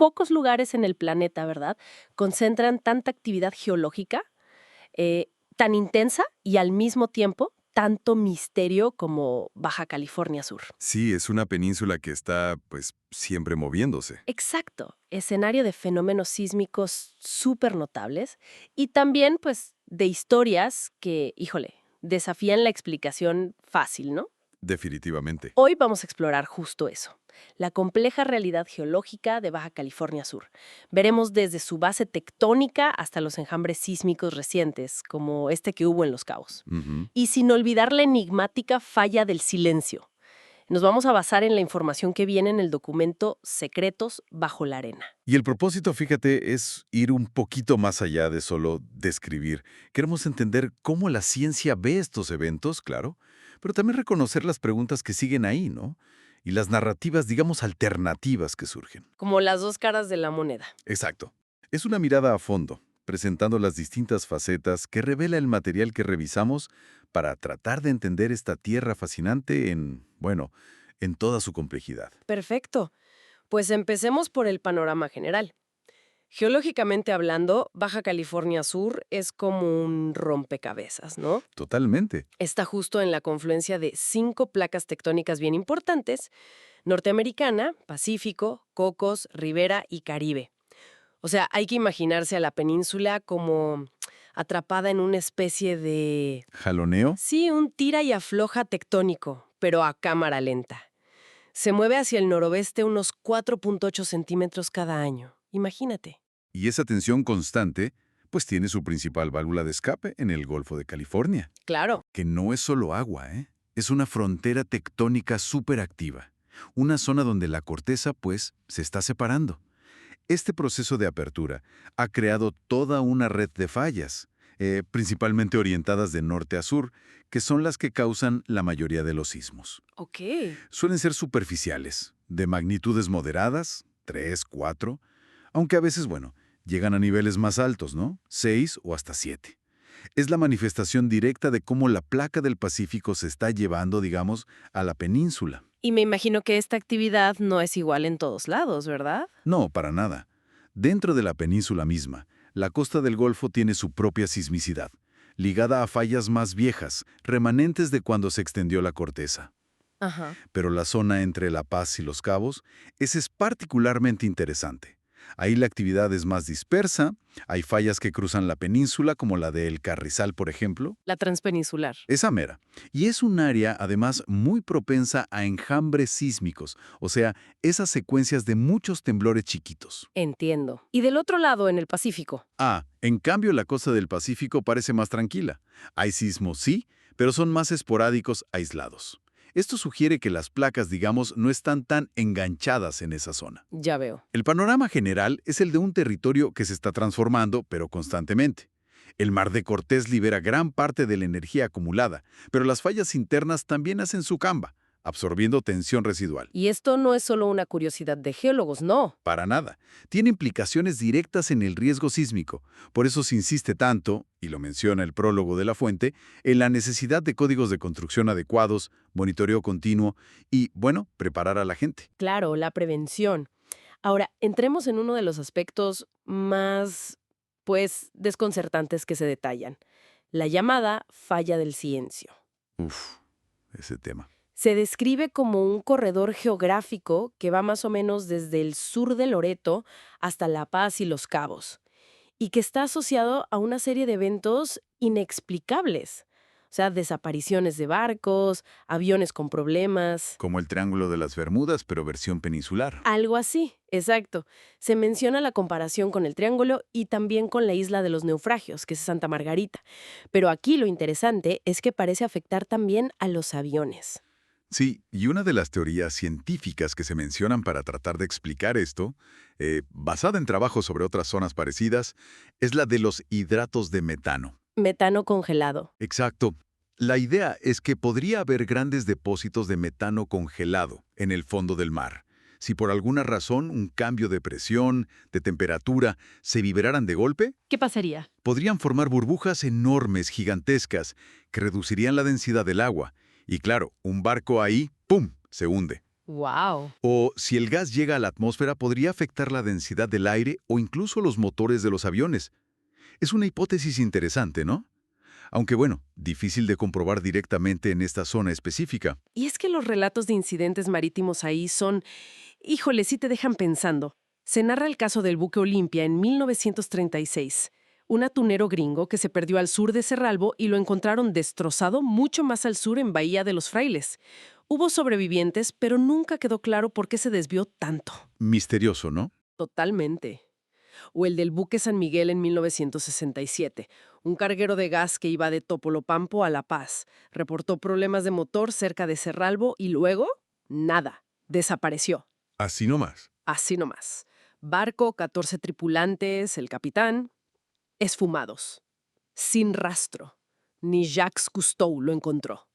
pocos lugares en el planeta, ¿verdad?, concentran tanta actividad geológica tan intensa y al mismo tiempo tanto misterio como Baja California Sur. Sí, es una península que está, pues, siempre moviéndose. Exacto, escenario de fenómenos sísmicos súper notables y también, pues, de historias que, híjole, desafían la explicación fácil, ¿no? Definitivamente. Hoy vamos a explorar justo eso, la compleja realidad geológica de Baja California Sur. Veremos desde su base tectónica hasta los enjambres sísmicos recientes, como este que hubo en Los Cabos. Ujú. Y sin olvidar la enigmática falla del silencio. Nos vamos a basar en la información que viene en el documento Secretos bajo la arena. Y el propósito, fíjate, es ir un poquito más allá de solo describir. Queremos entender cómo la ciencia ve estos eventos, claro, pero también reconocer las preguntas que siguen ahí, ¿no? Y las narrativas, digamos, alternativas que surgen. Como las dos caras de la moneda. Exacto. Es una mirada a fondo, presentando las distintas facetas que revela el material que revisamos para tratar de entender esta tierra fascinante en, bueno, en toda su complejidad. Perfecto. Pues empecemos por el panorama general. Geológicamente hablando, Baja California Sur es como un rompecabezas, ¿no? Totalmente. Está justo en la confluencia de 5 placas tectónicas bien importantes: Norteamericana, Pacífico, Cocos, Ribera y Caribe. O sea, hay que imaginarse a la península como atrapada en una especie de... ¿Jaloneo? Sí, un tira y afloja tectónico, pero a cámara lenta. Se mueve hacia el noroeste unos 4.8 centímetros cada año. Imagínate. Y esa tensión constante, pues tiene su principal válvula de escape en el Golfo de California, Claro. que no es solo agua, ¿eh? Es una frontera tectónica súper activa, una zona donde la corteza, pues, se está separando. Este proceso de apertura ha creado toda una red de fallas, principalmente orientadas de norte a sur, que son las que causan la mayoría de los sismos. Ok. Suelen ser superficiales, de magnitudes moderadas, 3, 4, aunque a veces, bueno, llegan a niveles más altos, ¿no? 6 o hasta 7. Es la manifestación directa de cómo la placa del Pacífico se está llevando, digamos, a la península. Y me imagino que esta actividad no es igual en todos lados, ¿verdad? No, para nada. Dentro de la península misma, la costa del Golfo tiene su propia sismicidad, ligada a fallas más viejas, remanentes de cuando se extendió la corteza. Ajá. Pero la zona entre La Paz y Los Cabos, esa es particularmente interesante. Ahí la actividad es más dispersa, hay fallas que cruzan la península, como la de El Carrizal, por ejemplo, La transpeninsular. esa mera. Y es un área, además, muy propensa a enjambres sísmicos, o sea, esas secuencias de muchos temblores chiquitos. Entiendo. Y del otro lado, en el Pacífico. En cambio, la costa del Pacífico parece más tranquila. Hay sismos, sí, pero son más esporádicos, aislados. Esto sugiere que las placas, digamos, no están tan enganchadas en esa zona. Ya veo. El panorama general es el de un territorio que se está transformando, pero constantemente. El Mar de Cortés libera gran parte de la energía acumulada, pero las fallas internas también hacen su camba, absorbiendo tensión residual. Y esto no es solo una curiosidad de geólogos, no. Para nada. Tiene implicaciones directas en el riesgo sísmico. Por eso se insiste tanto, y lo menciona el prólogo de la fuente, en la necesidad de códigos de construcción adecuados, monitoreo continuo y, bueno, preparar a la gente. Claro, la prevención. Ahora, entremos en uno de los aspectos más, pues, desconcertantes que se detallan: la llamada falla del silencio. Uf, ese tema. Se describe como un corredor geográfico que va más o menos desde el sur de Loreto hasta La Paz y Los Cabos, y que está asociado a una serie de eventos inexplicables. O sea, desapariciones de barcos, aviones con problemas, Como el Triángulo de las Bermudas, pero versión peninsular. algo así, exacto. Se menciona la comparación con el Triángulo y también con la isla de los naufragios, que es Santa Margarita. Pero aquí lo interesante es que parece afectar también a los aviones. Sí, y una de las teorías científicas que se mencionan para tratar de explicar esto, basada en trabajos sobre otras zonas parecidas, es la de los hidratos de metano. Metano congelado. Exacto. La idea es que podría haber grandes depósitos de metano congelado en el fondo del mar. Si por alguna razón un cambio de presión, de temperatura, se liberaran de golpe, ¿Qué pasaría? podrían formar burbujas enormes, gigantescas, que reducirían la densidad del agua. Y claro, un barco ahí, ¡pum!, se hunde. ¡Wow! O si el gas llega a la atmósfera, podría afectar la densidad del aire o incluso los motores de los aviones. Es una hipótesis interesante, ¿no? Aunque bueno, difícil de comprobar directamente en esta zona específica. Y es que los relatos de incidentes marítimos ahí son, híjole, sí te dejan pensando. Se narra el caso del buque Olimpia en 1936. Un atunero gringo que se perdió al sur de Cerralbo y lo encontraron destrozado mucho más al sur en Bahía de los Frailes. Hubo sobrevivientes, pero nunca quedó claro por qué se desvió tanto. Misterioso, ¿no? Totalmente. O el del buque San Miguel en 1967. Un carguero de gas que iba de Topolopampo a La Paz. Reportó problemas de motor cerca de Cerralbo y luego, nada. Desapareció. Así nomás. Así nomás. Barco, 14 tripulantes, el capitán, esfumados. Sin rastro. Ni Jacques Cousteau lo encontró.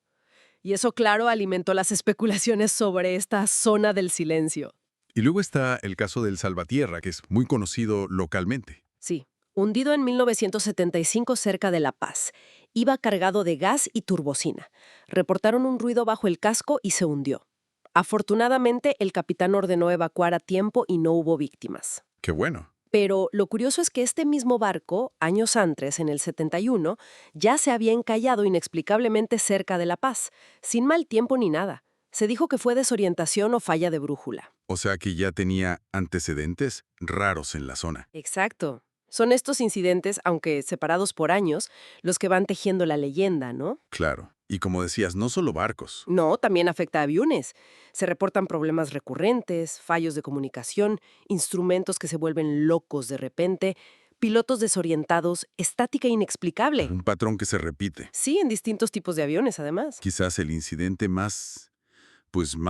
Y eso, claro, alimentó las especulaciones sobre esta zona del silencio. Y luego está el caso del Salvatierra, que es muy conocido localmente. Sí, hundido en 1975 cerca de La Paz. Iba cargado de gas y turbocina. Reportaron un ruido bajo el casco y se hundió. Afortunadamente, el capitán ordenó evacuar a tiempo y no hubo víctimas. Qué bueno. Pero lo curioso es que este mismo barco, años antes, en el 71, ya se había encallado inexplicablemente cerca de La Paz, sin mal tiempo ni nada. Se dijo que fue desorientación o falla de brújula. O sea que ya tenía antecedentes raros en la zona. Exacto. Son estos incidentes, aunque separados por años, los que van tejiendo la leyenda, ¿no? Claro. Y como decías, no solo barcos. No, también afecta a aviones. Se reportan problemas recurrentes, fallos de comunicación, instrumentos que se vuelven locos de repente, pilotos desorientados, estática inexplicable. Un patrón que se repite. Sí, en distintos tipos de aviones, además. Quizás el incidente más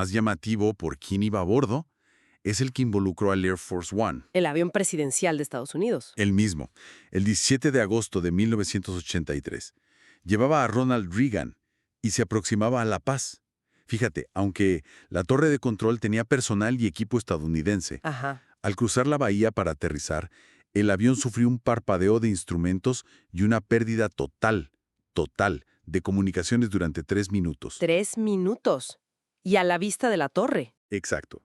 llamativo por quién iba a bordo es el que involucró al Air Force One. El avión presidencial de Estados Unidos. El mismo, el 17 de agosto de 1983. Llevaba a Ronald Reagan y se aproximaba a La Paz. Fíjate, aunque la torre de control tenía personal y equipo estadounidense, Ajá. al cruzar la bahía para aterrizar, el avión sufrió un parpadeo de instrumentos y una pérdida total, de comunicaciones durante 3 minutos. 3 minutos. Y a la vista de la torre. Exacto.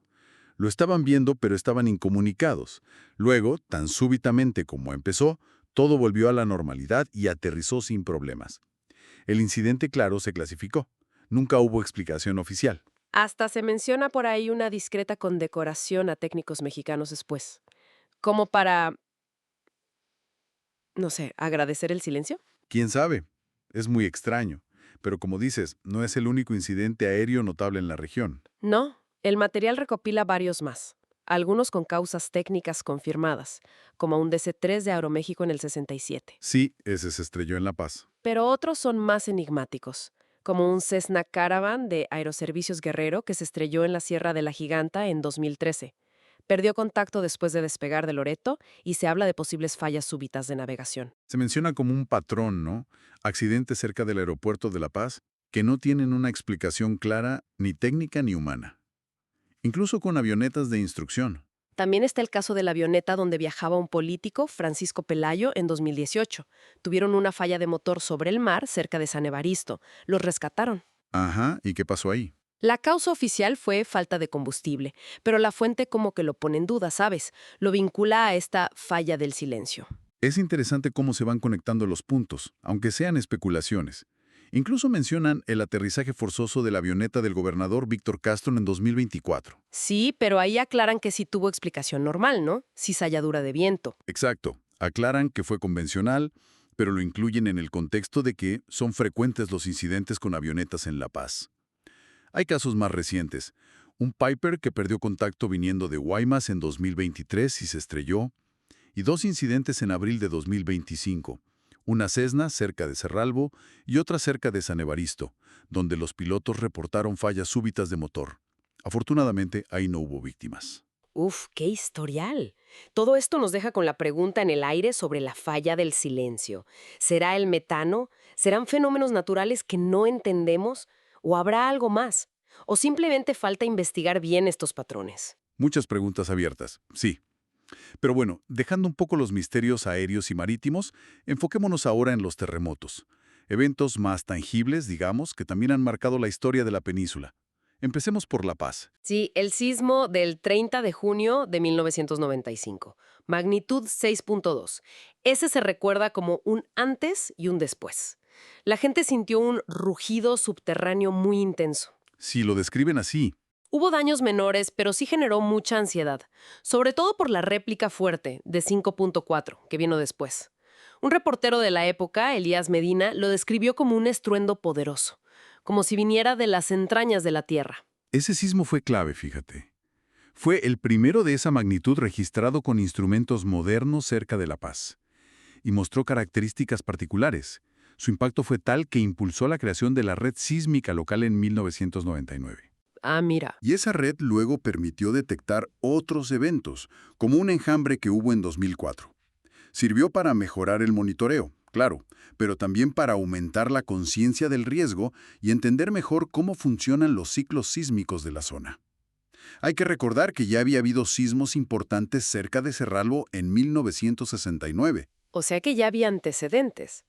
Lo estaban viendo, pero estaban incomunicados. Luego, tan súbitamente como empezó, todo volvió a la normalidad y aterrizó sin problemas. El incidente, claro, se clasificó. Nunca hubo explicación oficial. Hasta se menciona por ahí una discreta condecoración a técnicos mexicanos después. Como para, no sé, agradecer el silencio. ¿Quién sabe? Es muy extraño. Pero como dices, no es el único incidente aéreo notable en la región. No, el material recopila varios más. Algunos con causas técnicas confirmadas, como un DC-3 de Aeroméxico en el 67. Sí, ese se estrelló en La Paz. Pero otros son más enigmáticos, como un Cessna Caravan de Aeroservicios Guerrero que se estrelló en la Sierra de la Giganta en 2013. Perdió contacto después de despegar de Loreto y se habla de posibles fallas súbitas de navegación. Se menciona como un patrón, ¿no? Accidentes cerca del aeropuerto de La Paz que no tienen una explicación clara ni técnica ni humana. Incluso con avionetas de instrucción. También está el caso de la avioneta donde viajaba un político, Francisco Pelayo, en 2018. Tuvieron una falla de motor sobre el mar, cerca de San Evaristo. Los rescataron. Ajá, ¿y qué pasó ahí? La causa oficial fue falta de combustible, pero la fuente como que lo pone en duda, ¿sabes? Lo vincula a esta falla del silencio. Es interesante cómo se van conectando los puntos, aunque sean especulaciones. Incluso mencionan el aterrizaje forzoso de la avioneta del gobernador Víctor Castro en 2024. Sí, pero ahí aclaran que sí tuvo explicación normal, ¿no? Cizalladura de viento. Exacto. Aclaran que fue convencional, pero lo incluyen en el contexto de que son frecuentes los incidentes con avionetas en La Paz. Hay casos más recientes. Un Piper que perdió contacto viniendo de Guaymas en 2023 y se estrelló, y 2 incidentes en abril de 2025. Una Cessna cerca de Cerralbo y otra cerca de San Evaristo, donde los pilotos reportaron fallas súbitas de motor. Afortunadamente, ahí no hubo víctimas. Uf, qué historial. Todo esto nos deja con la pregunta en el aire sobre la falla del silencio. ¿Será el metano? ¿Serán fenómenos naturales que no entendemos? ¿O habrá algo más? ¿O simplemente falta investigar bien estos patrones? Muchas preguntas abiertas, sí. Pero bueno, dejando un poco los misterios aéreos y marítimos, enfoquémonos ahora en los terremotos. Eventos más tangibles, digamos, que también han marcado la historia de la península. Empecemos por La Paz. Sí, el sismo del 30 de junio de 1995, magnitud 6.2. Ese se recuerda como un antes y un después. La gente sintió un rugido subterráneo muy intenso. Si lo describen así, Hubo daños menores, pero sí generó mucha ansiedad, sobre todo por la réplica fuerte de 5.4, que vino después. Un reportero de la época, Elías Medina, lo describió como un estruendo poderoso, como si viniera de las entrañas de la Tierra. ese sismo fue clave, fíjate. Fue el primero de esa magnitud registrado con instrumentos modernos cerca de La Paz. Y mostró características particulares. Su impacto fue tal que impulsó la creación de la red sísmica local en 1999. Ah, mira. Y esa red luego permitió detectar otros eventos, como un enjambre que hubo en 2004. Sirvió para mejorar el monitoreo, claro, pero también para aumentar la conciencia del riesgo y entender mejor cómo funcionan los ciclos sísmicos de la zona. Hay que recordar que ya había habido sismos importantes cerca de Cerralbo en 1969. O sea que ya había antecedentes.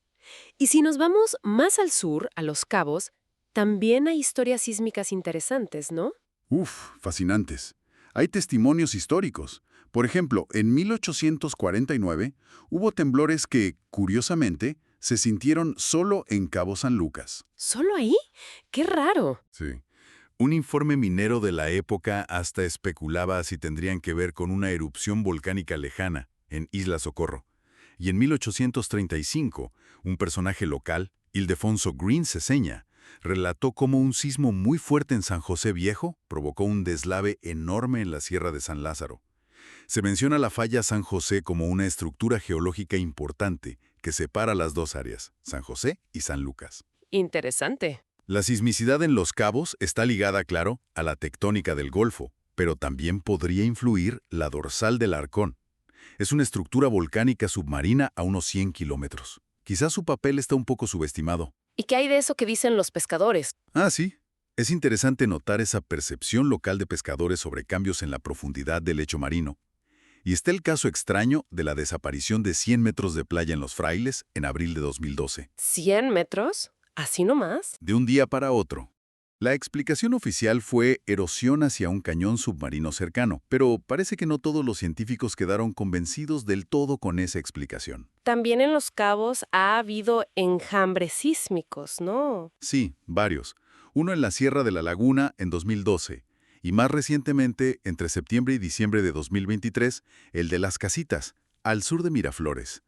Y si nos vamos más al sur, a Los Cabos, también hay historias sísmicas interesantes, ¿no? Uf, fascinantes. Hay testimonios históricos. Por ejemplo, en 1849 hubo temblores que, curiosamente, se sintieron solo en Cabo San Lucas. ¿Solo ahí? ¡Qué raro! Sí. Un informe minero de la época hasta especulaba si tendrían que ver con una erupción volcánica lejana, en Isla Socorro. Y en 1835, un personaje local, Ildefonso Green Ceseña, relató cómo un sismo muy fuerte en San José Viejo provocó un deslave enorme en la Sierra de San Lázaro. Se menciona la falla San José como una estructura geológica importante que separa las dos áreas, San José y San Lucas. Interesante. La sismicidad en Los Cabos está ligada, claro, a la tectónica del Golfo, pero también podría influir la dorsal del Arcón. Es una estructura volcánica submarina a unos 100 kilómetros. Quizás su papel está un poco subestimado. ¿Y qué hay de eso que dicen los pescadores? Ah, sí. Es interesante notar esa percepción local de pescadores sobre cambios en la profundidad del lecho marino. Y está el caso extraño de la desaparición de 100 metros de playa en Los Frailes en abril de 2012. ¿100 metros? ¿Así nomás? De un día para otro. La explicación oficial fue erosión hacia un cañón submarino cercano, pero parece que no todos los científicos quedaron convencidos del todo con esa explicación. También en Los Cabos ha habido enjambres sísmicos, ¿no? Sí, varios. Uno en la Sierra de la Laguna en 2012, y más recientemente, entre septiembre y diciembre de 2023, el de Las Casitas, al sur de Miraflores.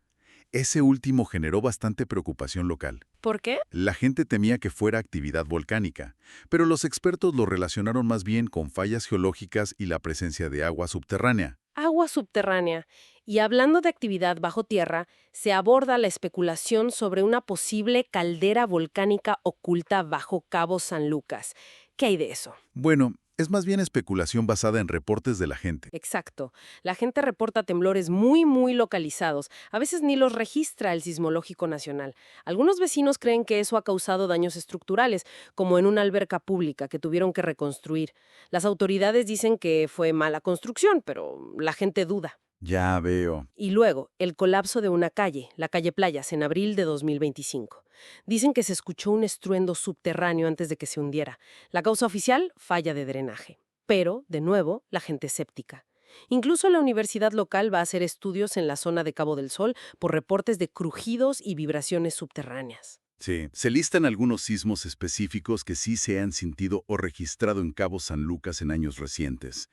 Ese último generó bastante preocupación local. ¿Por qué? La gente temía que fuera actividad volcánica, pero los expertos lo relacionaron más bien con fallas geológicas y la presencia de agua subterránea. Agua subterránea. Y hablando de actividad bajo tierra, se aborda la especulación sobre una posible caldera volcánica oculta bajo Cabo San Lucas. ¿Qué hay de eso? Bueno, es más bien especulación basada en reportes de la gente. Exacto. La gente reporta temblores muy localizados. A veces ni los registra el Sismológico Nacional. Algunos vecinos creen que eso ha causado daños estructurales, como en una alberca pública que tuvieron que reconstruir. Las autoridades dicen que fue mala construcción, pero la gente duda. Ya veo. Y luego, el colapso de una calle, la calle Playas, en abril de 2025. Dicen que se escuchó un estruendo subterráneo antes de que se hundiera. La causa oficial, falla de drenaje. Pero, de nuevo, la gente escéptica. Incluso la universidad local va a hacer estudios en la zona de Cabo del Sol por reportes de crujidos y vibraciones subterráneas. Sí, se listan algunos sismos específicos que sí se han sentido o registrado en Cabo San Lucas en años recientes.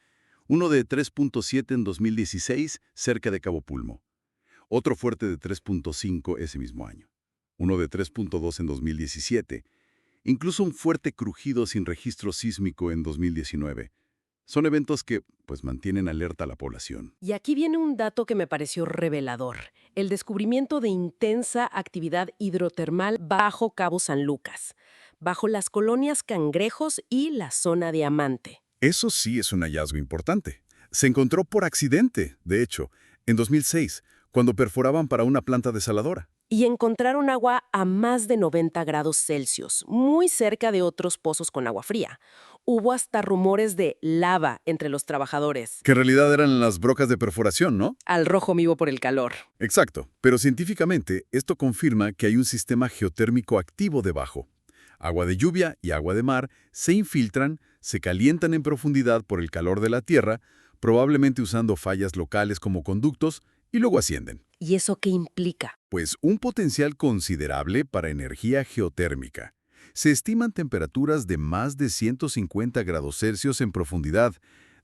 Uno de 3.7 en 2016, cerca de Cabo Pulmo. Otro fuerte de 3.5 ese mismo año. Uno de 3.2 en 2017. Incluso un fuerte crujido sin registro sísmico en 2019. Son eventos que, pues, mantienen alerta a la población. Y aquí viene un dato que me pareció revelador. El descubrimiento de intensa actividad hidrotermal bajo Cabo San Lucas, bajo las colonias Cangrejos y la zona Diamante. Eso sí es un hallazgo importante. Se encontró por accidente, de hecho, en 2006, cuando perforaban para una planta desaladora. Y encontraron agua a más de 90 grados Celsius, muy cerca de otros pozos con agua fría. Hubo hasta rumores de lava entre los trabajadores. Que en realidad eran las brocas de perforación, ¿no? Al rojo vivo por el calor. Exacto, pero científicamente esto confirma que hay un sistema geotérmico activo debajo. Agua de lluvia y agua de mar se infiltran, Se calientan en profundidad por el calor de la Tierra, probablemente usando fallas locales como conductos, y luego ascienden. ¿Y eso qué implica? Pues un potencial considerable para energía geotérmica. Se estiman temperaturas de más de 150 grados Celsius en profundidad.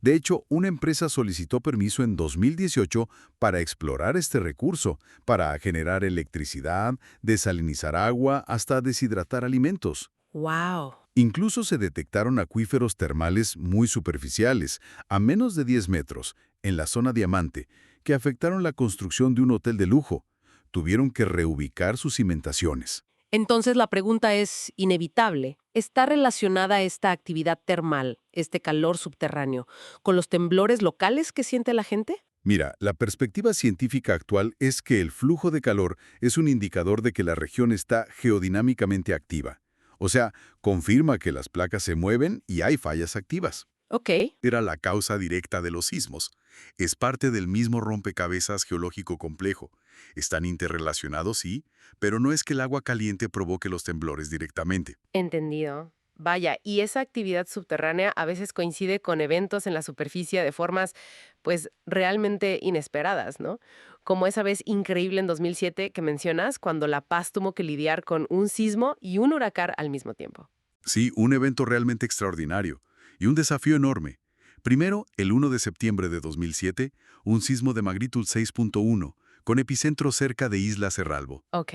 De hecho, una empresa solicitó permiso en 2018 para explorar este recurso, para generar electricidad, desalinizar agua, hasta deshidratar alimentos. ¡Wow! Incluso se detectaron acuíferos termales muy superficiales, a menos de 10 metros, en la zona Diamante, que afectaron la construcción de un hotel de lujo. Tuvieron que reubicar sus cimentaciones. Entonces la pregunta es inevitable. ¿Está relacionada esta actividad termal, este calor subterráneo, con los temblores locales que siente la gente? Mira, la perspectiva científica actual es que el flujo de calor es un indicador de que la región está geodinámicamente activa. O sea, confirma que las placas se mueven y hay fallas activas. Ok. Era la causa directa de los sismos. Es parte del mismo rompecabezas geológico complejo. Están interrelacionados, sí, pero no es que el agua caliente provoque los temblores directamente. Entendido. Vaya, y esa actividad subterránea a veces coincide con eventos en la superficie de formas, pues, realmente inesperadas, ¿no? Como esa vez increíble en 2007 que mencionas, cuando La Paz tuvo que lidiar con un sismo y un huracán al mismo tiempo. Sí, un evento realmente extraordinario y un desafío enorme. Primero, el 1 de septiembre de 2007, un sismo de magnitud 6.1, con epicentro cerca de Isla Cerralbo. Ok.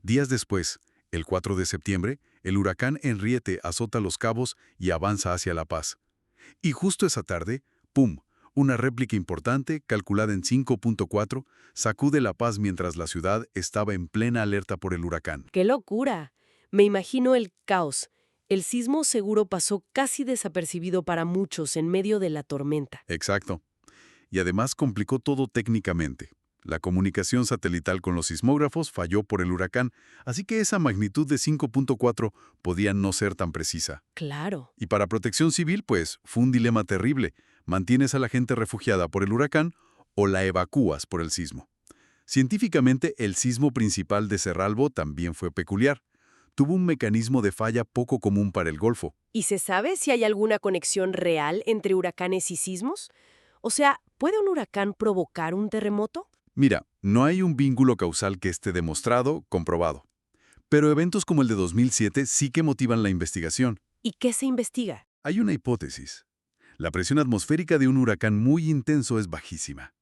Días después, el 4 de septiembre, el huracán Henriette azota Los Cabos y avanza hacia La Paz. Y justo esa tarde, ¡pum!, una réplica importante, calculada en 5.4, sacude La Paz mientras la ciudad estaba en plena alerta por el huracán. ¡Qué locura! Me imagino el caos. El sismo seguro pasó casi desapercibido para muchos en medio de la tormenta. Exacto. Y además complicó todo técnicamente. La comunicación satelital con los sismógrafos falló por el huracán, así que esa magnitud de 5.4 podía no ser tan precisa. Claro. Y para Protección Civil, pues, fue un dilema terrible. ¿Mantienes a la gente refugiada por el huracán o la evacúas por el sismo? Científicamente, el sismo principal de Cerralbo también fue peculiar. Tuvo un mecanismo de falla poco común para el Golfo. ¿Y se sabe si hay alguna conexión real entre huracanes y sismos? O sea, ¿puede un huracán provocar un terremoto? Mira, no hay un vínculo causal que esté demostrado, comprobado. Pero eventos como el de 2007 sí que motivan la investigación. ¿Y qué se investiga? Hay una hipótesis. La presión atmosférica de un huracán muy intenso es bajísima.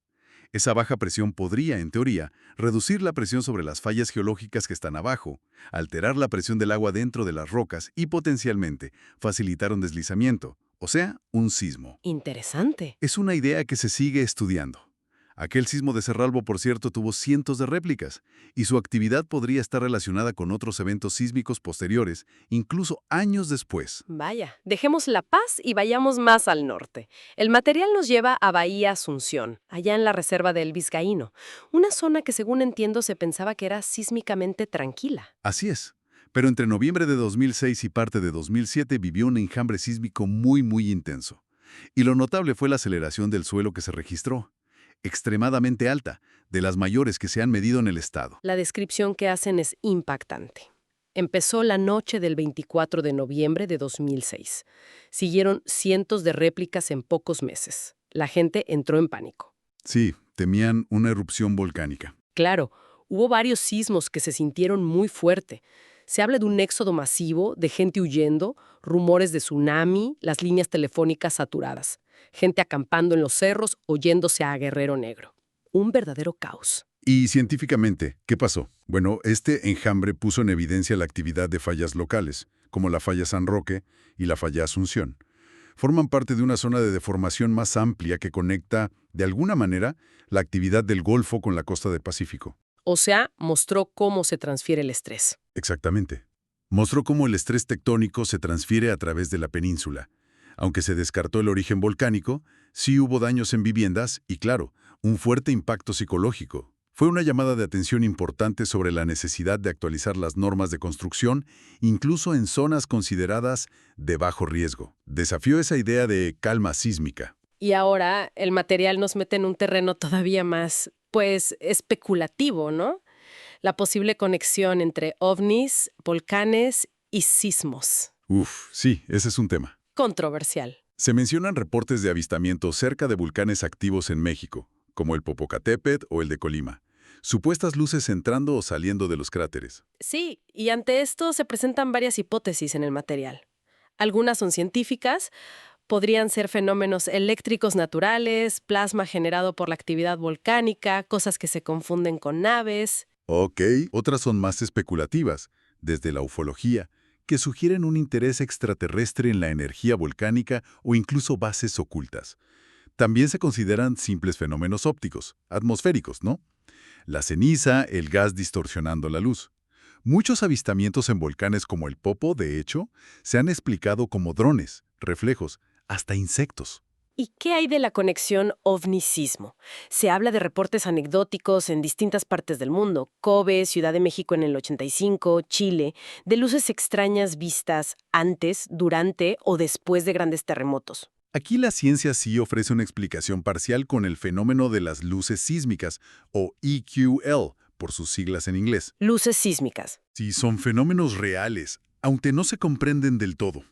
Esa baja presión podría, en teoría, reducir la presión sobre las fallas geológicas que están abajo, alterar la presión del agua dentro de las rocas y, potencialmente, facilitar un deslizamiento, o sea, un sismo. Interesante. Es una idea que se sigue estudiando. Aquel sismo de Cerralbo, por cierto, tuvo cientos de réplicas, y su actividad podría estar relacionada con otros eventos sísmicos posteriores, incluso años después. Vaya, dejemos La Paz y vayamos más al norte. El material nos lleva a Bahía Asunción, allá en la reserva del Vizcaíno, una zona que según entiendo se pensaba que era sísmicamente tranquila. Así es. Pero entre noviembre de 2006 y parte de 2007 vivió un enjambre sísmico muy intenso. Y lo notable fue la aceleración del suelo que se registró, extremadamente alta, de las mayores que se han medido en el estado. La descripción que hacen es impactante. Empezó la noche del 24 de noviembre de 2006. Siguieron cientos de réplicas en pocos meses. La gente entró en pánico. Sí, temían una erupción volcánica. Claro, hubo varios sismos que se sintieron muy fuerte. Se habla de un éxodo masivo, de gente huyendo, rumores de tsunami, las líneas telefónicas saturadas, gente acampando en los cerros o yéndose a Guerrero Negro. Un verdadero caos. Y científicamente, ¿qué pasó? Bueno, este enjambre puso en evidencia la actividad de fallas locales, como la falla San Roque y la falla Asunción. Forman parte de una zona de deformación más amplia que conecta, de alguna manera, la actividad del Golfo con la costa del Pacífico. O sea, mostró cómo se transfiere el estrés. Exactamente. Mostró cómo el estrés tectónico se transfiere a través de la península. Aunque se descartó el origen volcánico, sí hubo daños en viviendas y, claro, un fuerte impacto psicológico. Fue una llamada de atención importante sobre la necesidad de actualizar las normas de construcción, incluso en zonas consideradas de bajo riesgo. Desafió esa idea de calma sísmica. Y ahora el material nos mete en un terreno todavía más, pues, especulativo, ¿no? La posible conexión entre ovnis, volcanes y sismos. Sí, ese es un tema. Controversial. Se mencionan reportes de avistamientos cerca de volcanes activos en México, como el Popocatépetl o el de Colima. Supuestas luces entrando o saliendo de los cráteres. Sí, y ante esto se presentan varias hipótesis en el material. Algunas son científicas, podrían ser fenómenos eléctricos naturales, plasma generado por la actividad volcánica, cosas que se confunden con naves. Ok, otras son más especulativas, desde la ufología, que sugieren un interés extraterrestre en la energía volcánica o incluso bases ocultas. También se consideran simples fenómenos ópticos, atmosféricos, ¿no? La ceniza, el gas distorsionando la luz. Muchos avistamientos en volcanes como el Popo, de hecho, se han explicado como drones, reflejos, hasta insectos. ¿Y qué hay de la conexión ovnicismo? Se habla de reportes anecdóticos en distintas partes del mundo, Kobe, Ciudad de México en el 85, Chile, de luces extrañas vistas antes, durante o después de grandes terremotos. Aquí la ciencia sí ofrece una explicación parcial con el fenómeno de las luces sísmicas, o EQL, por sus siglas en inglés. Luces sísmicas. Sí, son fenómenos reales, aunque no se comprenden del todo.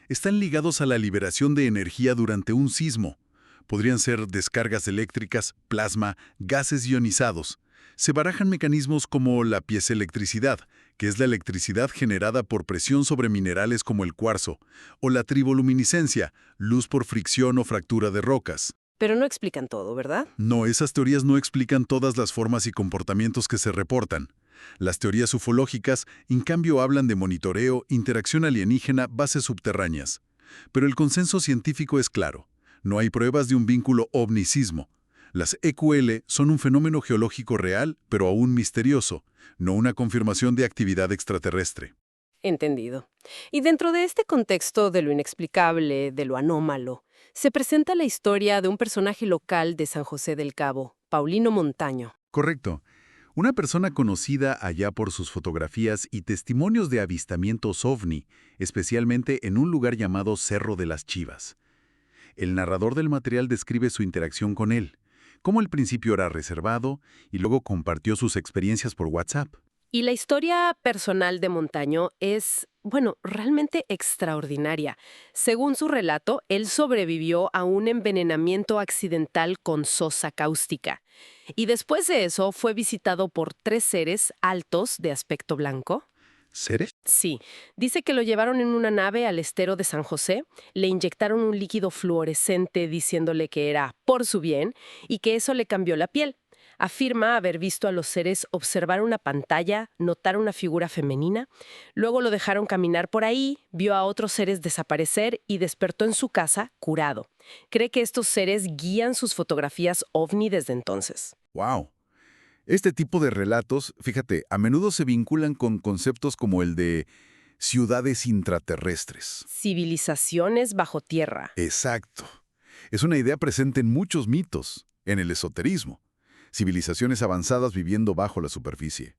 Están ligados a la liberación de energía durante un sismo. Podrían ser descargas eléctricas, plasma, gases ionizados. Se barajan mecanismos como la piezoelectricidad, que es la electricidad generada por presión sobre minerales como el cuarzo, o la triboluminiscencia, luz por fricción o fractura de rocas. Pero no explican todo, ¿verdad? No, esas teorías no explican todas las formas y comportamientos que se reportan. Las teorías ufológicas, en cambio, hablan de monitoreo, interacción alienígena, bases subterráneas. Pero el consenso científico es claro. No hay pruebas de un vínculo ovnicismo. Las EQL son un fenómeno geológico real, pero aún misterioso, no una confirmación de actividad extraterrestre. Entendido. Y dentro de este contexto de lo inexplicable, de lo anómalo, se presenta la historia de un personaje local de San José del Cabo, Paulino Montaño. Correcto. Una persona conocida allá por sus fotografías y testimonios de avistamientos ovni, especialmente en un lugar llamado Cerro de las Chivas. El narrador del material describe su interacción con él, cómo al principio era reservado y luego compartió sus experiencias por WhatsApp. Y la historia personal de Montaño es, bueno, realmente extraordinaria. Según su relato, él sobrevivió a un envenenamiento accidental con sosa cáustica. Y después de eso fue visitado por 3 seres altos de aspecto blanco. ¿Seres? Sí, dice que lo llevaron en una nave al estero de San José, le inyectaron un líquido fluorescente diciéndole que era por su bien y que eso le cambió la piel. Afirma haber visto a los seres observar una pantalla, notar una figura femenina, luego lo dejaron caminar por ahí, vio a otros seres desaparecer y despertó en su casa curado. Cree que estos seres guían sus fotografías ovni desde entonces. ¡Wow! Este tipo de relatos, fíjate, a menudo se vinculan con conceptos como el de ciudades intraterrestres. Civilizaciones bajo tierra. Exacto. Es una idea presente en muchos mitos, en el esoterismo. Civilizaciones avanzadas viviendo bajo la superficie.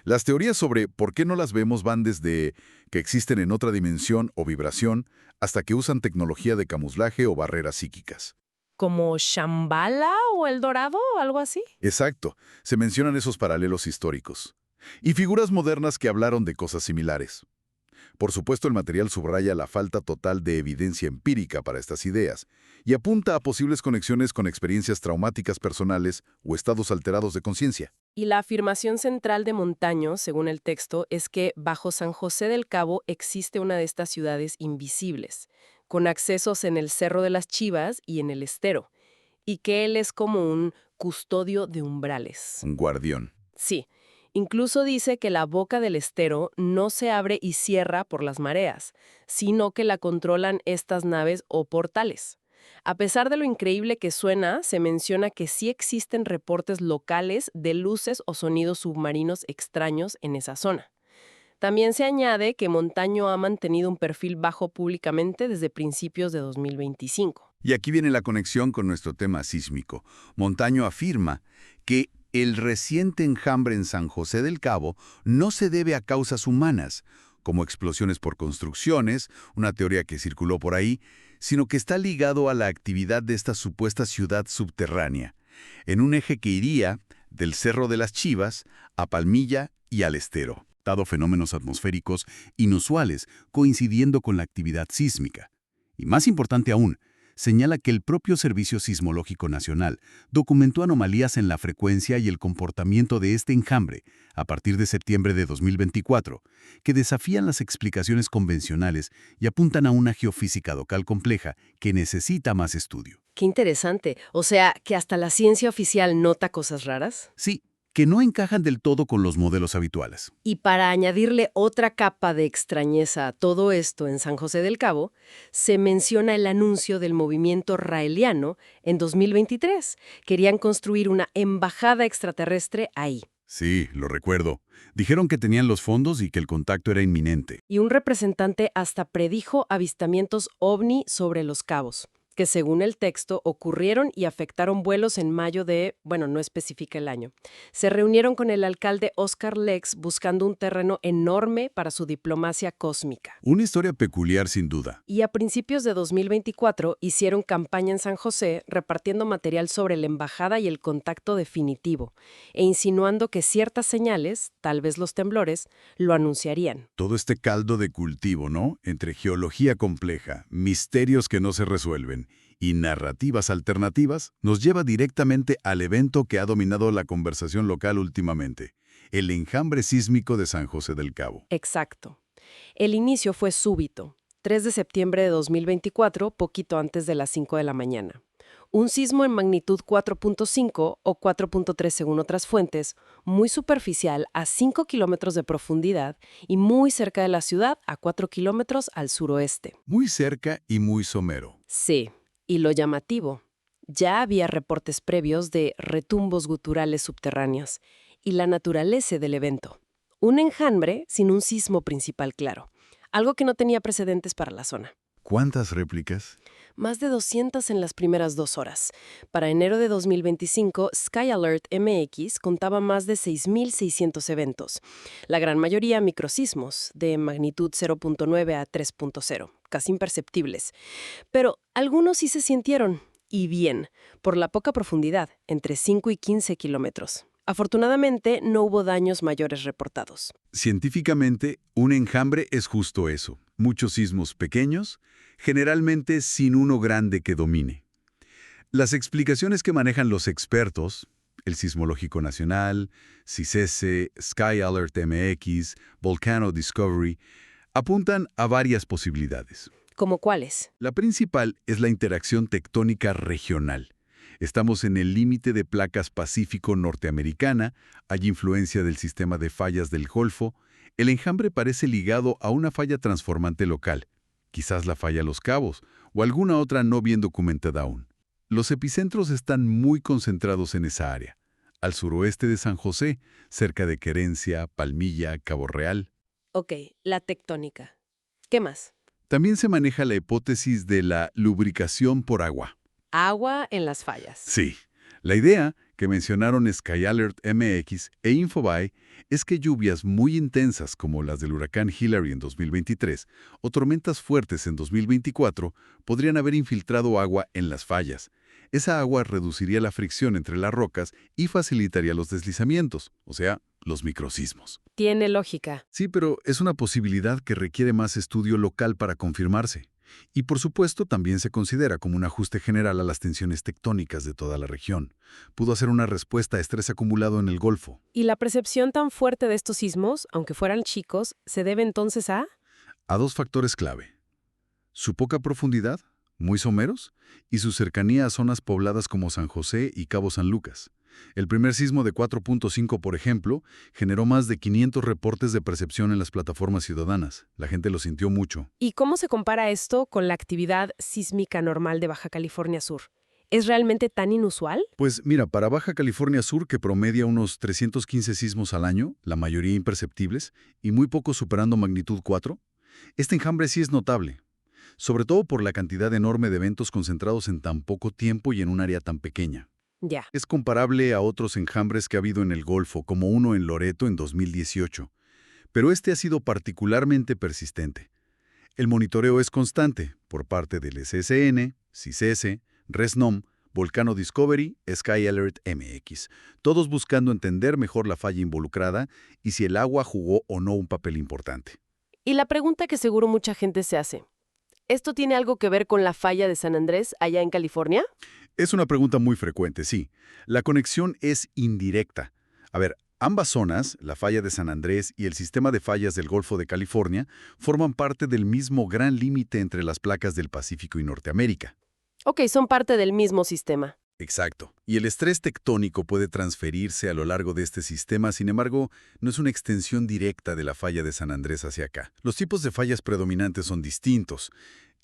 Las teorías sobre por qué no las vemos van desde que existen en otra dimensión o vibración hasta que usan tecnología de camuflaje o barreras psíquicas. ¿Como Shambhala o El Dorado o algo así? Exacto, se mencionan esos paralelos históricos. Y figuras modernas que hablaron de cosas similares. Por supuesto, el material subraya la falta total de evidencia empírica para estas ideas y apunta a posibles conexiones con experiencias traumáticas personales o estados alterados de conciencia. Y la afirmación central de Montaño, según el texto, es que bajo San José del Cabo existe una de estas ciudades invisibles, con accesos en el Cerro de las Chivas y en el Estero, y que él es como un custodio de umbrales. Un guardián. Sí, incluso dice que la boca del estero no se abre y cierra por las mareas, sino que la controlan estas naves o portales. A pesar de lo increíble que suena, se menciona que sí existen reportes locales de luces o sonidos submarinos extraños en esa zona. También se añade que Montaño ha mantenido un perfil bajo públicamente desde principios de 2025. Y aquí viene la conexión con nuestro tema sísmico. Montaño afirma que el reciente enjambre en San José del Cabo no se debe a causas humanas, como explosiones por construcciones, una teoría que circuló por ahí, sino que está ligado a la actividad de esta supuesta ciudad subterránea, en un eje que iría del Cerro de las Chivas a Palmilla y al Estero, dado fenómenos atmosféricos inusuales coincidiendo con la actividad sísmica. Y más importante aún, señala que el propio Servicio Sismológico Nacional documentó anomalías en la frecuencia y el comportamiento de este enjambre a partir de septiembre de 2024, que desafían las explicaciones convencionales y apuntan a una geofísica local compleja que necesita más estudio. Qué interesante. O sea, que hasta la ciencia oficial nota cosas raras. Sí, que no encajan del todo con los modelos habituales. Y para añadirle otra capa de extrañeza a todo esto en San José del Cabo, se menciona el anuncio del movimiento raeliano en 2023. Querían construir una embajada extraterrestre ahí. Sí, lo recuerdo. Dijeron que tenían los fondos y que el contacto era inminente. Y un representante hasta predijo avistamientos ovni sobre los cabos, que según el texto ocurrieron y afectaron vuelos en mayo de, bueno, no especifica el año. Se reunieron con el alcalde Oscar Lex buscando un terreno enorme para su diplomacia cósmica. Una historia peculiar sin duda. Y a principios de 2024 hicieron campaña en San José repartiendo material sobre la embajada y el contacto definitivo, e insinuando que ciertas señales, tal vez los temblores, lo anunciarían. Todo este caldo de cultivo, ¿no? Entre geología compleja, misterios que no se resuelven y narrativas alternativas, nos lleva directamente al evento que ha dominado la conversación local últimamente, el enjambre sísmico de San José del Cabo. Exacto. El inicio fue súbito, 3 de septiembre de 2024, poquito antes de las 5 de la mañana. Un sismo en magnitud 4.5 o 4.3 según otras fuentes, muy superficial a 5 kilómetros de profundidad y muy cerca de la ciudad a 4 kilómetros al suroeste. Muy cerca y muy somero. Sí, y lo llamativo, ya había reportes previos de retumbos guturales subterráneos y la naturaleza del evento. Un enjambre sin un sismo principal claro, algo que no tenía precedentes para la zona. ¿Cuántas réplicas? Más de 200 en las primeras 2 horas. Para enero de 2025, Sky Alert MX contaba más de 6.600 eventos, la gran mayoría microsismos, de magnitud 0.9 a 3.0, casi imperceptibles. Pero algunos sí se sintieron, y bien, por la poca profundidad, entre 5 y 15 kilómetros. Afortunadamente, no hubo daños mayores reportados. Científicamente, un enjambre es justo eso. Muchos sismos pequeños, generalmente sin uno grande que domine. Las explicaciones que manejan los expertos, el Sismológico Nacional, CICESE, Sky Alert MX, Volcano Discovery, apuntan a varias posibilidades. ¿Cómo cuáles? La principal es la interacción tectónica regional. Estamos en el límite de placas Pacífico-Norteamericana, hay influencia del sistema de fallas del Golfo. El enjambre parece ligado a una falla transformante local, quizás la falla Los Cabos, o alguna otra no bien documentada aún. Los epicentros están muy concentrados en esa área, al suroeste de San José, cerca de Querencia, Palmilla, Cabo Real. Ok, la tectónica. ¿Qué más? También se maneja la hipótesis de la lubricación por agua. Agua en las fallas. Sí, la idea que mencionaron Sky Alert MX e Infobae es que lluvias muy intensas como las del huracán Hillary en 2023 o tormentas fuertes en 2024 podrían haber infiltrado agua en las fallas. Esa agua reduciría la fricción entre las rocas y facilitaría los deslizamientos, o sea, los microsismos. Tiene lógica. Sí, pero es una posibilidad que requiere más estudio local para confirmarse. Y por supuesto también se considera como un ajuste general a las tensiones tectónicas de toda la región. Pudo ser una respuesta a estrés acumulado en el Golfo. ¿Y la percepción tan fuerte de estos sismos, aunque fueran chicos, se debe entonces a? A dos factores clave. Su poca profundidad, muy someros, y su cercanía a zonas pobladas como San José y Cabo San Lucas. El primer sismo de 4.5, por ejemplo, generó más de 500 reportes de percepción en las plataformas ciudadanas. La gente lo sintió mucho. ¿Y cómo se compara esto con la actividad sísmica normal de Baja California Sur? ¿Es realmente tan inusual? Pues mira, para Baja California Sur, que promedia unos 315 sismos al año, la mayoría imperceptibles, y muy pocos superando magnitud 4, este enjambre sí es notable, sobre todo por la cantidad enorme de eventos concentrados en tan poco tiempo y en un área tan pequeña. Ya. Es comparable a otros enjambres que ha habido en el Golfo, como uno en Loreto en 2018, pero este ha sido particularmente persistente. El monitoreo es constante por parte del SSN, CICESE, RESNOM, Volcano Discovery, Sky Alert MX, todos buscando entender mejor la falla involucrada y si el agua jugó o no un papel importante. Y la pregunta que seguro mucha gente se hace, ¿Esto tiene algo que ver con la falla de San Andrés allá en California? Es una pregunta muy frecuente, sí. La conexión es indirecta. A ver, ambas zonas, la falla de San Andrés y el sistema de fallas del Golfo de California, forman parte del mismo gran límite entre las placas del Pacífico y Norteamérica. Ok, son parte del mismo sistema. Exacto. Y el estrés tectónico puede transferirse a lo largo de este sistema, sin embargo, no es una extensión directa de la falla de San Andrés hacia acá. Los tipos de fallas predominantes son distintos.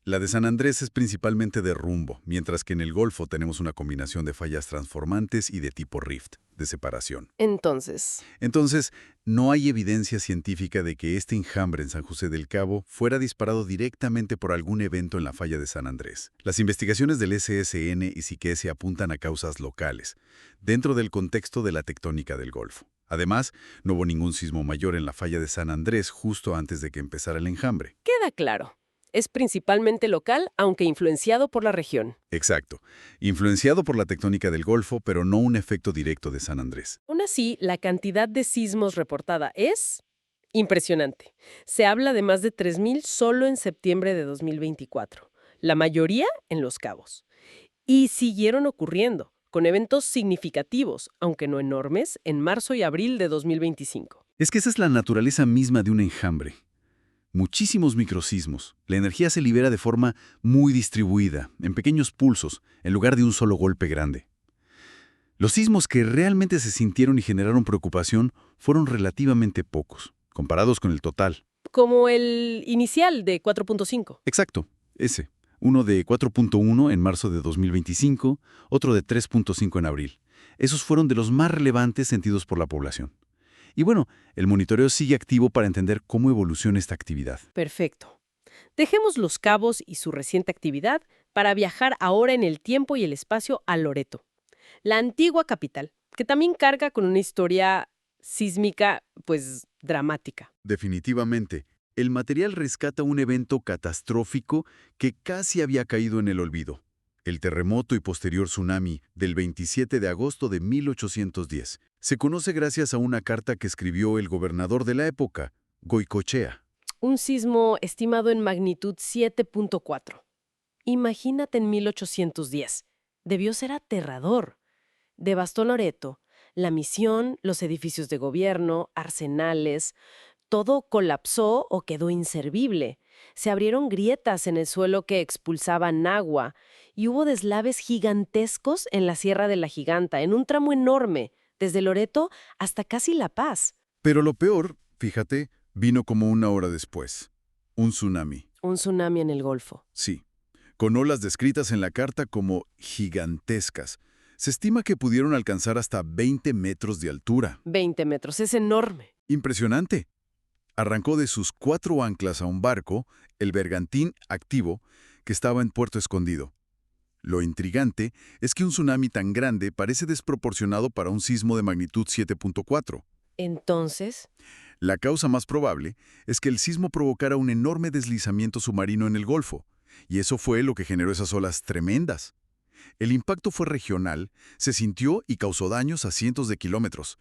La de San Andrés es principalmente de rumbo, mientras que en el Golfo tenemos una combinación de fallas transformantes y de tipo rift, de separación. Entonces, no hay evidencia científica de que este enjambre en San José del Cabo fuera disparado directamente por algún evento en la falla de San Andrés. Las investigaciones del SSN y SICESI apuntan a causas locales, dentro del contexto de la tectónica del Golfo. Además, no hubo ningún sismo mayor en la falla de San Andrés justo antes de que empezara el enjambre. Queda claro. Es principalmente local, aunque influenciado por la región. Exacto. Influenciado por la tectónica del Golfo, pero no un efecto directo de San Andrés. Aún así, la cantidad de sismos reportada es impresionante. Se habla de más de 3.000 solo en septiembre de 2024, la mayoría en Los Cabos. Y siguieron ocurriendo, con eventos significativos, aunque no enormes, en marzo y abril de 2025. Es que esa es la naturaleza misma de un enjambre. Muchísimos microsismos. La energía se libera de forma muy distribuida, en pequeños pulsos, en lugar de un solo golpe grande. Los sismos que realmente se sintieron y generaron preocupación fueron relativamente pocos, comparados con el total. Como el inicial de 4.5. Exacto, ese. Uno de 4.1 en marzo de 2025, otro de 3.5 en abril. Esos fueron de los más relevantes sentidos por la población. Y bueno, el monitoreo sigue activo para entender cómo evoluciona esta actividad. Perfecto. Dejemos Los Cabos y su reciente actividad para viajar ahora en el tiempo y el espacio a Loreto, la antigua capital, que también carga con una historia sísmica, pues, dramática. Definitivamente, el material rescata un evento catastrófico que casi había caído en el olvido. El terremoto y posterior tsunami del 27 de agosto de 1810. Se conoce gracias a una carta que escribió el gobernador de la época, Goicoechea. Un sismo estimado en magnitud 7.4. Imagínate en 1810. Debió ser aterrador. Devastó Loreto, la misión, los edificios de gobierno, arsenales. Todo colapsó o quedó inservible. Se abrieron grietas en el suelo que expulsaban agua y hubo deslaves gigantescos en la Sierra de la Giganta, en un tramo enorme, desde Loreto hasta casi La Paz. Pero lo peor, fíjate, vino como una hora después. Un tsunami. Un tsunami en el Golfo. Sí, con olas descritas en la carta como gigantescas. Se estima que pudieron alcanzar hasta 20 metros de altura. 20 metros, es enorme. Impresionante. Arrancó de sus 4 anclas a un barco, el Bergantín activo, que estaba en Puerto Escondido. Lo intrigante es que un tsunami tan grande parece desproporcionado para un sismo de magnitud 7.4. Entonces, La causa más probable es que el sismo provocara un enorme deslizamiento submarino en el Golfo, y eso fue lo que generó esas olas tremendas. El impacto fue regional, se sintió y causó daños a cientos de kilómetros.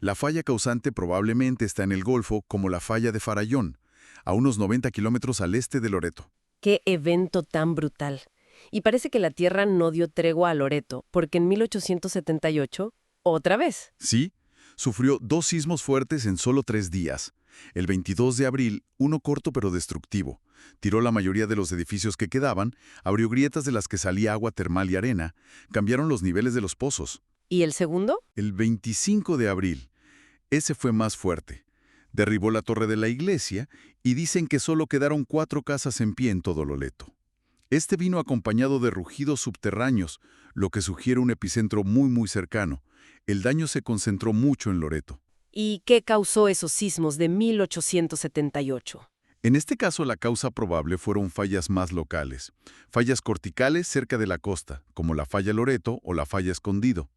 La falla causante probablemente está en el Golfo como la falla de Farallón, a unos 90 kilómetros al este de Loreto. qué evento tan brutal. Y parece que la Tierra no dio tregua a Loreto, porque en 1878, otra vez. Sí, sufrió 2 sismos fuertes en solo 3 días. El 22 de abril, uno corto pero destructivo. Tiró la mayoría de los edificios que quedaban, abrió grietas de las que salía agua termal y arena, cambiaron los niveles de los pozos. ¿Y el segundo? El 25 de abril, ese fue más fuerte. Derribó la torre de la iglesia y dicen que solo quedaron 4 casas en pie en todo Loreto. Este vino acompañado de rugidos subterráneos, lo que sugiere un epicentro muy cercano. El daño se concentró mucho en Loreto. ¿Y qué causó esos sismos de 1878? En este caso, la causa probable fueron fallas más locales. Fallas corticales cerca de la costa, como la falla Loreto o la falla Escondido.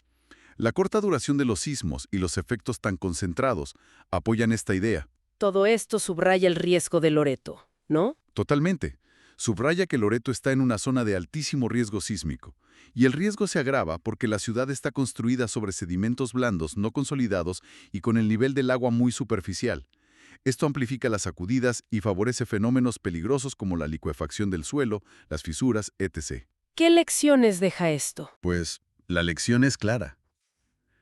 La corta duración de los sismos y los efectos tan concentrados apoyan esta idea. Todo esto subraya el riesgo de Loreto, ¿no? Totalmente. Subraya que Loreto está en una zona de altísimo riesgo sísmico. Y el riesgo se agrava porque la ciudad está construida sobre sedimentos blandos no consolidados y con el nivel del agua muy superficial. Esto amplifica las sacudidas y favorece fenómenos peligrosos como la licuefacción del suelo, las fisuras, etc. ¿Qué lecciones deja esto? Pues la lección es clara.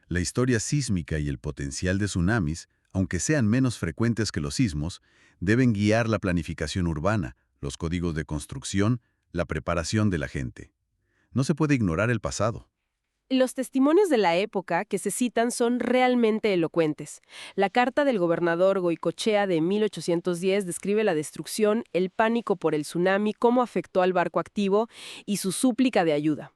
La historia sísmica y el potencial de tsunamis, aunque sean menos frecuentes que los sismos, deben guiar la planificación urbana, los códigos de construcción, la preparación de la gente. No se puede ignorar el pasado. Los testimonios de la época que se citan son realmente elocuentes. La carta del gobernador Goicoechea de 1810 describe la destrucción, el pánico por el tsunami, cómo afectó al barco activo y su súplica de ayuda.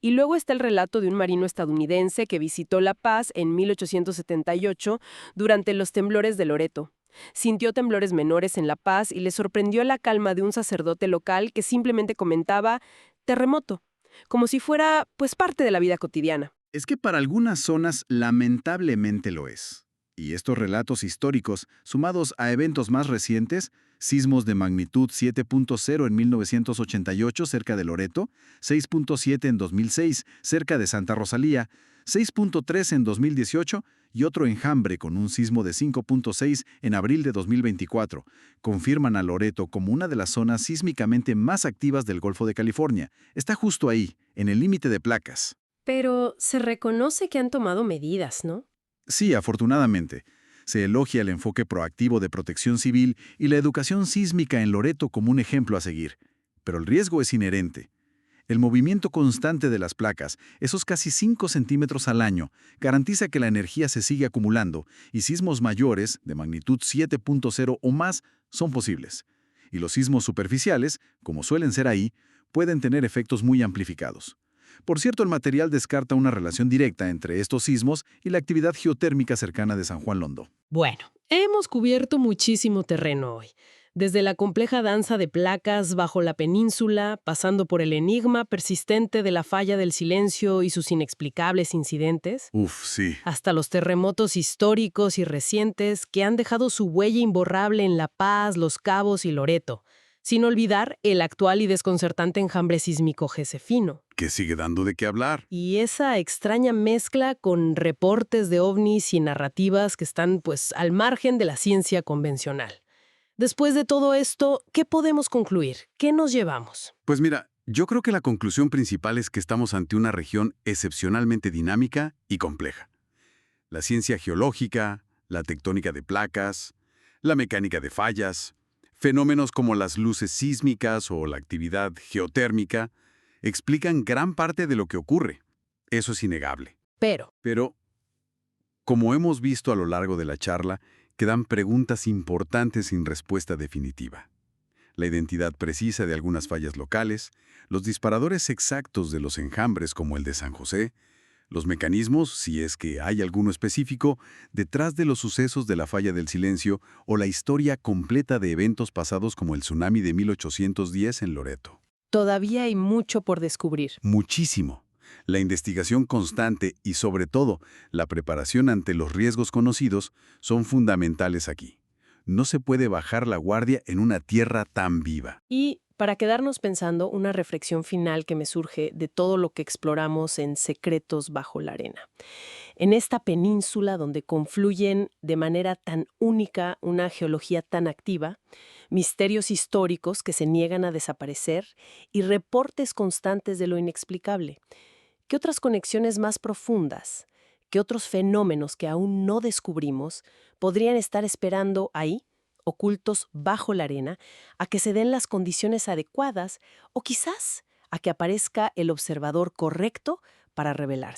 Y luego está el relato de un marino estadounidense que visitó La Paz en 1878 durante los temblores de Loreto. Sintió temblores menores en La Paz y le sorprendió la calma de un sacerdote local que simplemente comentaba terremoto, como si fuera, pues, parte de la vida cotidiana. Es que para algunas zonas lamentablemente lo es. Y estos relatos históricos, sumados a eventos más recientes, sismos de magnitud 7.0 en 1988 cerca de Loreto, 6.7 en 2006 cerca de Santa Rosalía, 6.3 en 2018 y otro enjambre con un sismo de 5.6 en abril de 2024, confirman a Loreto como una de las zonas sísmicamente más activas del Golfo de California. Está justo ahí, en el límite de placas. Pero se reconoce que han tomado medidas, ¿no? Sí, afortunadamente. Se elogia el enfoque proactivo de protección civil y la educación sísmica en Loreto como un ejemplo a seguir. Pero el riesgo es inherente. El movimiento constante de las placas, esos casi 5 centímetros al año, garantiza que la energía se sigue acumulando y sismos mayores, de magnitud 7.0 o más, son posibles. Y los sismos superficiales, como suelen ser ahí, pueden tener efectos muy amplificados. Por cierto, el material descarta una relación directa entre estos sismos y la actividad geotérmica cercana de San Juan Londó. Bueno, hemos cubierto muchísimo terreno hoy. Desde la compleja danza de placas bajo la península, pasando por el enigma persistente de la falla del silencio y sus inexplicables incidentes, Sí. hasta los terremotos históricos y recientes que han dejado su huella imborrable en La Paz, Los Cabos y Loreto, sin olvidar el actual y desconcertante enjambre sísmico josefino. Que sigue dando de qué hablar. Y esa extraña mezcla con reportes de ovnis y narrativas que están, pues, al margen de la ciencia convencional. Después de todo esto, ¿qué podemos concluir? ¿Qué nos llevamos? Pues mira, yo creo que la conclusión principal es que estamos ante una región excepcionalmente dinámica y compleja. La ciencia geológica, la tectónica de placas, la mecánica de fallas, fenómenos como las luces sísmicas o la actividad geotérmica explican gran parte de lo que ocurre. Eso es innegable. Pero, como hemos visto a lo largo de la charla, quedan preguntas importantes sin respuesta definitiva. La identidad precisa de algunas fallas locales, los disparadores exactos de los enjambres como el de San José, los mecanismos, si es que hay alguno específico, detrás de los sucesos de la falla del silencio o la historia completa de eventos pasados como el tsunami de 1810 en Loreto. Todavía hay mucho por descubrir. Muchísimo. La investigación constante y, sobre todo, la preparación ante los riesgos conocidos son fundamentales aquí. No se puede bajar la guardia en una tierra tan viva. Y, para quedarnos pensando, una reflexión final que me surge de todo lo que exploramos en Secretos bajo la arena. En esta península donde confluyen de manera tan única una geología tan activa, misterios históricos que se niegan a desaparecer y reportes constantes de lo inexplicable. ¿Qué otras conexiones más profundas, qué otros fenómenos que aún no descubrimos podrían estar esperando ahí, ocultos bajo la arena, a que se den las condiciones adecuadas o quizás a que aparezca el observador correcto para revelarse?